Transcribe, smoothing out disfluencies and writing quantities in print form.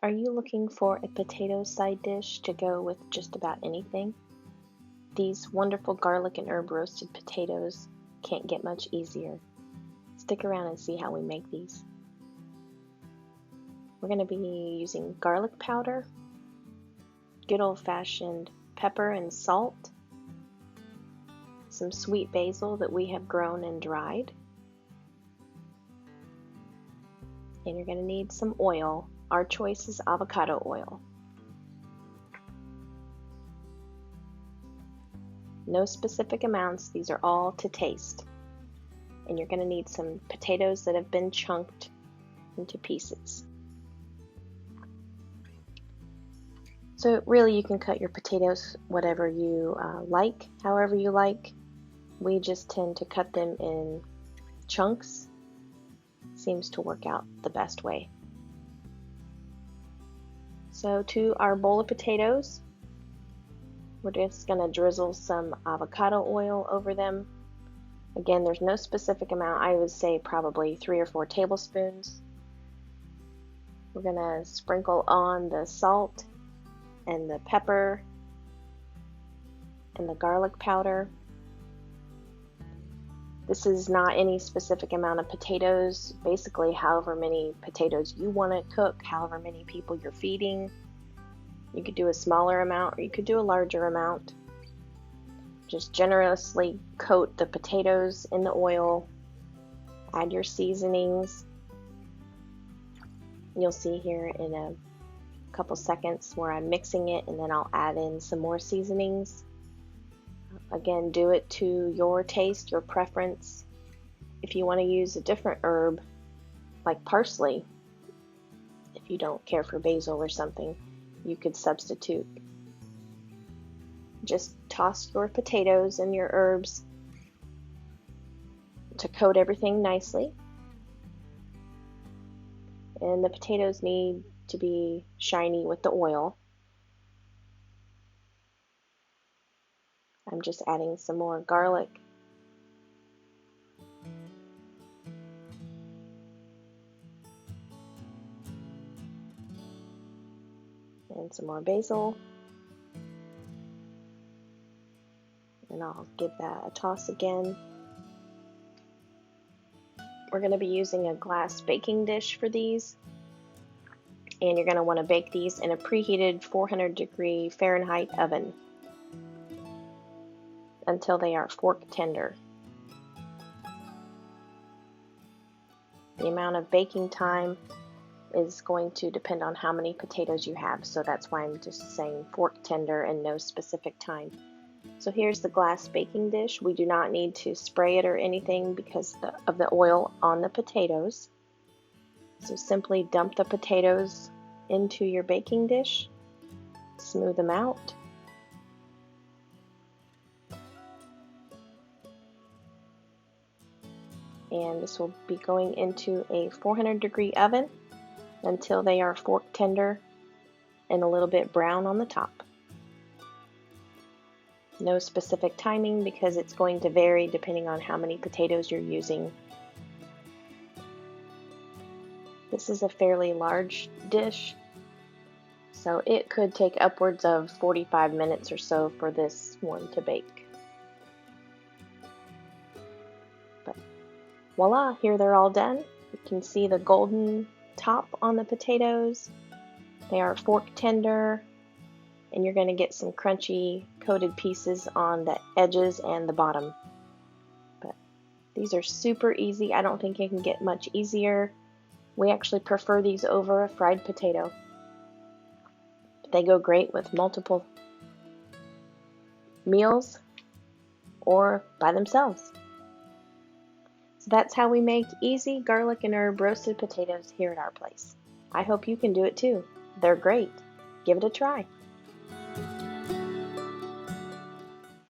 Are you looking for a potato side dish to go with just about anything? These wonderful garlic and herb roasted potatoes can't get much easier. Stick around and see how we make these. We're going to be using garlic powder, good old-fashioned pepper and salt, some sweet basil that we have grown and dried, and you're going to need some oil. Our choice is avocado oil. No specific amounts, these are all to taste. And you're going to need some potatoes that have been chunked into pieces. So really you can cut your potatoes whatever you like, however you like. We just tend to cut them in chunks. Seems to work out the best way. So to our bowl of potatoes, we're just going to drizzle some avocado oil over them. Again, there's no specific amount. I would say probably 3 or 4 tablespoons. We're going to sprinkle on the salt and the pepper and the garlic powder. This is not any specific amount of potatoes. Basically, however many potatoes you want to cook, however many people you're feeding. You could do a smaller amount or you could do a larger amount. Just generously coat the potatoes in the oil. Add your seasonings. You'll see here in a couple seconds where I'm mixing it, and then I'll add in some more seasonings. Again, do it to your taste, your preference. If you want to use a different herb, like parsley, if you don't care for basil or something, you could substitute. Just toss your potatoes and your herbs to coat everything nicely. And the potatoes need to be shiny with the oil. I'm just adding some more garlic. And some more basil. And I'll give that a toss again. We're going to be using a glass baking dish for these. And you're going to want to bake these in a preheated 400-degree Fahrenheit oven until they are fork tender. The amount of baking time is going to depend on how many potatoes you have, so that's why I'm just saying fork tender and no specific time. So here's the glass baking dish. We do not need to spray it or anything because of the oil on the potatoes. So simply dump the potatoes into your baking dish, smooth them out. And this will be going into a 400-degree oven until they are fork tender and a little bit brown on the top. No specific timing because it's going to vary depending on how many potatoes you're using. This is a fairly large dish, so it could take upwards of 45 minutes or so for this one to bake. But voila, here they're all done. You can see the golden top on the potatoes. They are fork tender, and you're going to get some crunchy coated pieces on the edges and the bottom. But these are super easy. I don't think you can get much easier. We actually prefer these over a fried potato. They go great with multiple meals or by themselves. So that's how we make easy garlic and herb roasted potatoes here at our place. I hope you can do it too. They're great. Give it a try.